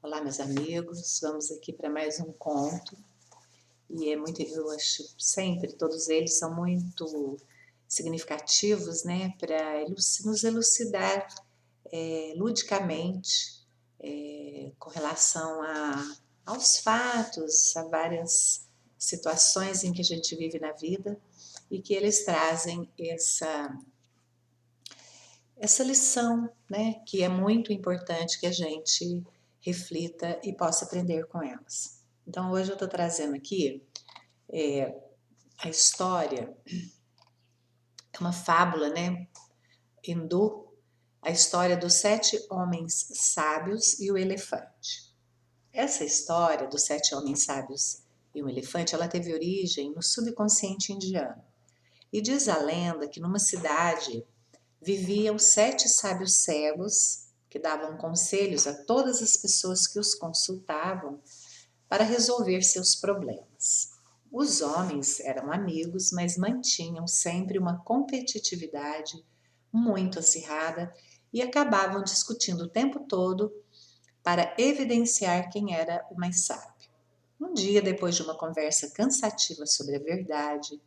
Olá, meus amigos, vamos aqui para mais um conto. E eu acho sempre, todos eles são muito significativos, né, para nos elucidar ludicamente com relação aos fatos, a várias situações em que a gente vive na vida e que eles trazem essa lição, né, que é muito importante que a gente reflita e possa aprender com elas. Então, hoje eu estou trazendo aqui a história, é uma fábula, né, hindu, a história dos 7 homens sábios e o elefante. Essa história dos 7 homens sábios e um elefante, ela teve origem no subconsciente indiano. E diz a lenda que numa cidade viviam 7 sábios cegos que davam conselhos a todas as pessoas que os consultavam para resolver seus problemas. Os homens eram amigos, mas mantinham sempre uma competitividade muito acirrada e acabavam discutindo o tempo todo para evidenciar quem era o mais sábio. Um dia, depois de uma conversa cansativa sobre a verdade,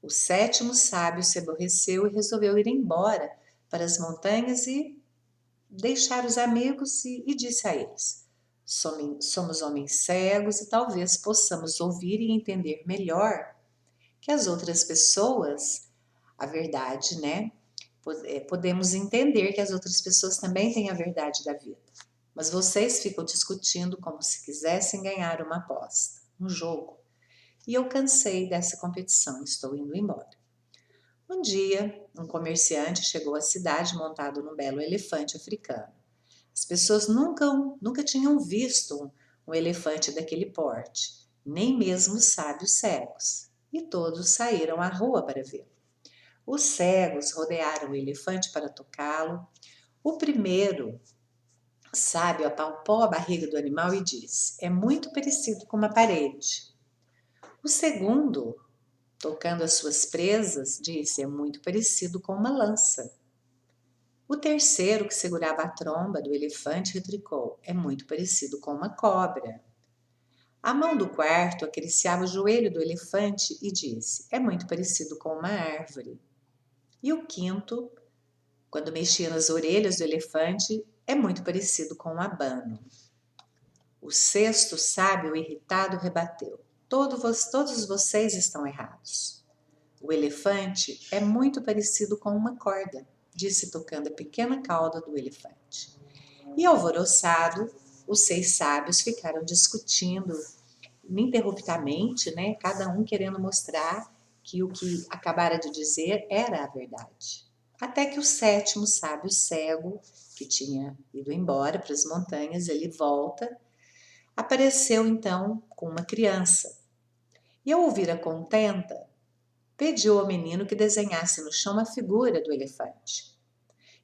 o 7º sábio se aborreceu e resolveu ir embora para as montanhas e deixar os amigos e disse a eles: Somos homens cegos e talvez possamos ouvir e entender melhor que as outras pessoas a verdade, né? Podemos entender que as outras pessoas também têm a verdade da vida. Mas vocês ficam discutindo como se quisessem ganhar uma aposta, um jogo. E eu cansei dessa competição, estou indo embora. Um dia, um comerciante chegou à cidade montado num belo elefante africano. As pessoas nunca tinham visto um elefante daquele porte, nem mesmo os sábios cegos, e todos saíram à rua para vê-lo. Os cegos rodearam o elefante para tocá-lo. O primeiro sábio apalpou a barriga do animal e disse: É muito parecido com uma parede. O segundo, tocando as suas presas, disse: É muito parecido com uma lança. O terceiro, que segurava a tromba do elefante, retricou: É muito parecido com uma cobra. A mão do quarto acariciava o joelho do elefante e disse: É muito parecido com uma árvore. E o quinto, quando mexia nas orelhas do elefante, é muito parecido com um abano. O sexto sábio, irritado, rebateu: Todos vocês estão errados. O elefante é muito parecido com uma corda, disse tocando a pequena cauda do elefante. E alvoroçado, os 6 sábios ficaram discutindo ininterruptamente, né, cada um querendo mostrar que o que acabara de dizer era a verdade. Até que o 7º sábio cego, que tinha ido embora para as montanhas, ele volta, apareceu então com uma criança. E ao ouvir a contenta, pediu ao menino que desenhasse no chão a figura do elefante.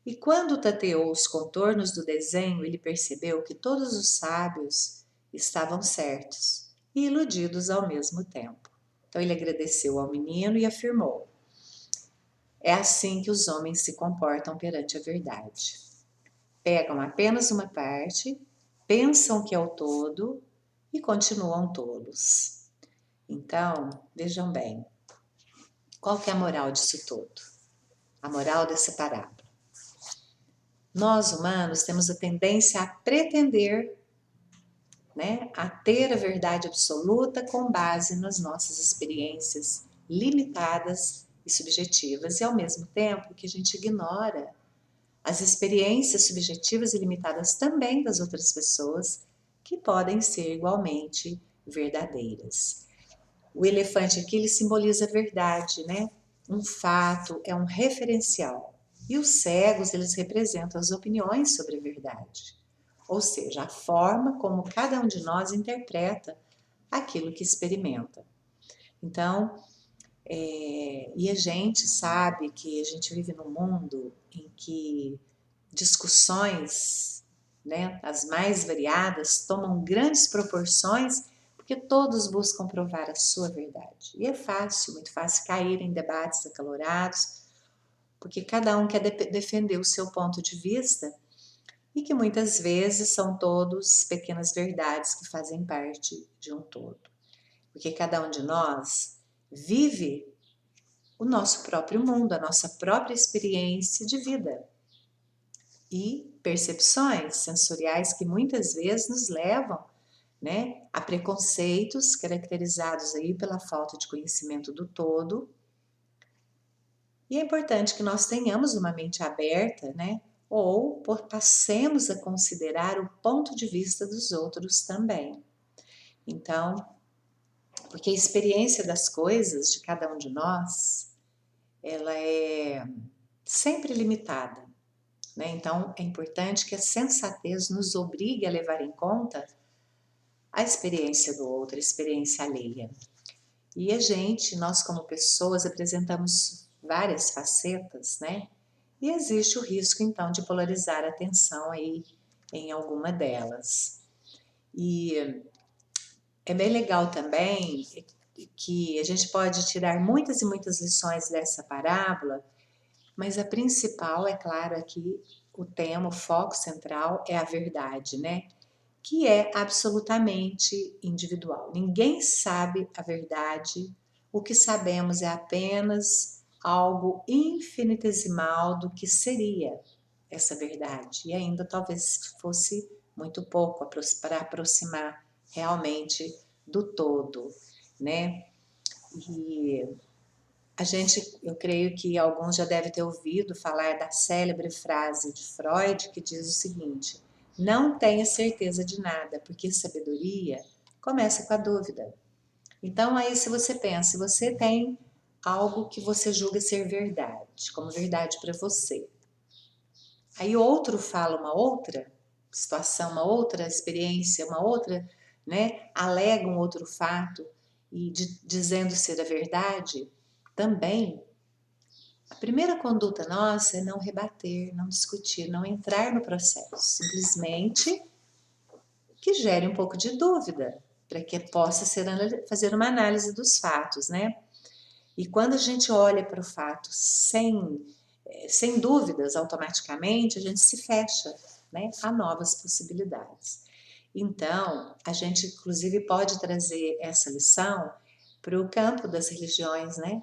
E quando tateou os contornos do desenho, ele percebeu que todos os sábios estavam certos e iludidos ao mesmo tempo. Então ele agradeceu ao menino e afirmou: É assim que os homens se comportam perante a verdade. Pegam apenas uma parte, pensam que é o todo e continuam tolos. Então, vejam bem, qual que é a moral disso tudo? A moral dessa parábola. Nós, humanos, temos a tendência a pretender, né, a ter a verdade absoluta com base nas nossas experiências limitadas e subjetivas, e ao mesmo tempo que a gente ignora as experiências subjetivas e limitadas também das outras pessoas, que podem ser igualmente verdadeiras. O elefante aqui, ele simboliza a verdade, né? Um fato, é um referencial. E os cegos, eles representam as opiniões sobre a verdade. Ou seja, a forma como cada um de nós interpreta aquilo que experimenta. Então, e a gente sabe que a gente vive num mundo em que discussões, né, as mais variadas, tomam grandes proporções porque todos buscam provar a sua verdade. E é fácil, muito fácil cair em debates acalorados, porque cada um quer defender o seu ponto de vista e que muitas vezes são todos pequenas verdades que fazem parte de um todo. Porque cada um de nós vive o nosso próprio mundo, a nossa própria experiência de vida e percepções sensoriais que muitas vezes nos levam, né, a preconceitos caracterizados aí pela falta de conhecimento do todo. E é importante que nós tenhamos uma mente aberta, né, ou passemos a considerar o ponto de vista dos outros também. Então, porque a experiência das coisas de cada um de nós, ela é sempre limitada, né? Então, é importante que a sensatez nos obrigue a levar em conta a experiência do outro, a experiência alheia. E a gente, nós como pessoas, apresentamos várias facetas, né? E existe o risco, então, de polarizar a atenção aí em alguma delas. E é bem legal também que a gente pode tirar muitas e muitas lições dessa parábola, mas a principal, é claro, aqui o tema, o foco central é a verdade, né? Que é absolutamente individual. Ninguém sabe a verdade, o que sabemos é apenas algo infinitesimal do que seria essa verdade, e ainda talvez fosse muito pouco para aproximar realmente do todo, né? E eu creio que alguns já devem ter ouvido falar da célebre frase de Freud que diz o seguinte: não tenha certeza de nada, porque sabedoria começa com a dúvida. Então, aí, se você pensa, se você tem algo que você julga ser verdade, como verdade para você, aí outro fala uma outra situação, uma outra experiência, uma outra, né, alega um outro fato e dizendo ser a verdade, também a primeira conduta nossa é não rebater, não discutir, não entrar no processo, simplesmente que gere um pouco de dúvida, para que possa fazer uma análise dos fatos, né? E quando a gente olha para o fato sem dúvidas, automaticamente a gente se fecha, né, a novas possibilidades. Então, a gente inclusive pode trazer essa lição para o campo das religiões, né?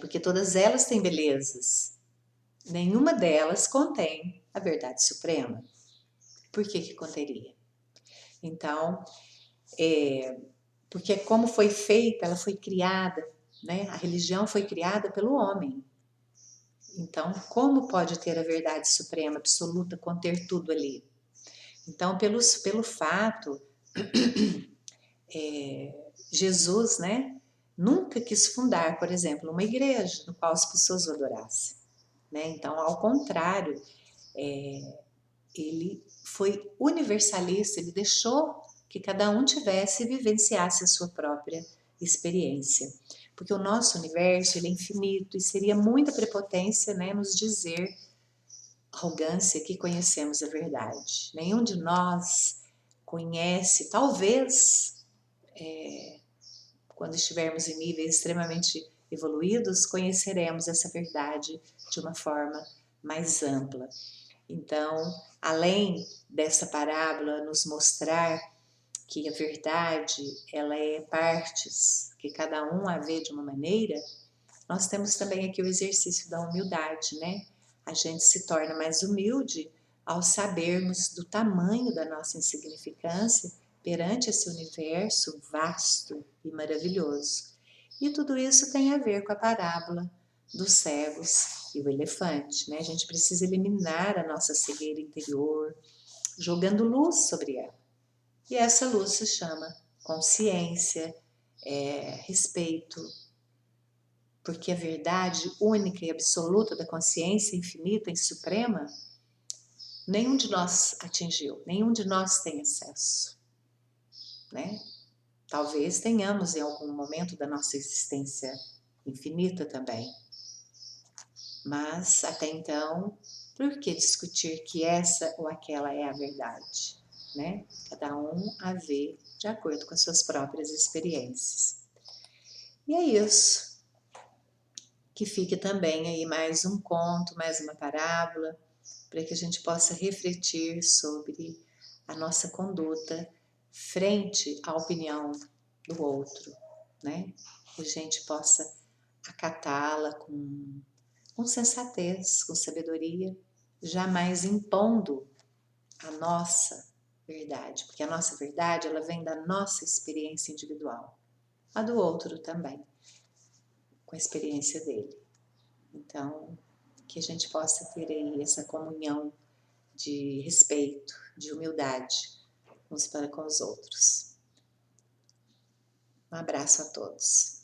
Porque todas elas têm belezas. Nenhuma delas contém a verdade suprema. Por que conteria? Então, porque como foi feita, ela foi criada, né? A religião foi criada pelo homem. Então, como pode ter a verdade suprema, absoluta, conter tudo ali? Então, pelo fato, Jesus, né, nunca quis fundar, por exemplo, uma igreja no qual as pessoas o adorassem, né? Então, ao contrário, ele foi universalista, ele deixou que cada um tivesse e vivenciasse a sua própria experiência. Porque o nosso universo ele é infinito e seria muita prepotência, né, nos dizer, arrogância, que conhecemos a verdade. Nenhum de nós conhece, talvez, quando estivermos em níveis extremamente evoluídos, conheceremos essa verdade de uma forma mais ampla. Então, além dessa parábola nos mostrar que a verdade ela é partes, que cada um a vê de uma maneira, nós temos também aqui o exercício da humildade, né? A gente se torna mais humilde ao sabermos do tamanho da nossa insignificância perante esse universo vasto e maravilhoso. E tudo isso tem a ver com a parábola dos cegos e o elefante, né? A gente precisa eliminar a nossa cegueira interior, jogando luz sobre ela. E essa luz se chama consciência, respeito, porque a verdade única e absoluta da consciência infinita e suprema, nenhum de nós atingiu, nenhum de nós tem acesso, né? Talvez tenhamos em algum momento da nossa existência infinita também, mas até então, por que discutir que essa ou aquela é a verdade, né? Cada um a vê de acordo com as suas próprias experiências. E é isso. Que fique também aí mais um conto, mais uma parábola, para que a gente possa refletir sobre a nossa conduta frente à opinião do outro, né? Que a gente possa acatá-la com sensatez, com sabedoria, jamais impondo a nossa verdade, porque a nossa verdade ela vem da nossa experiência individual, a do outro também, com a experiência dele. Então, que a gente possa ter aí essa comunhão de respeito, de humildade uns para com os outros. Um abraço a todos.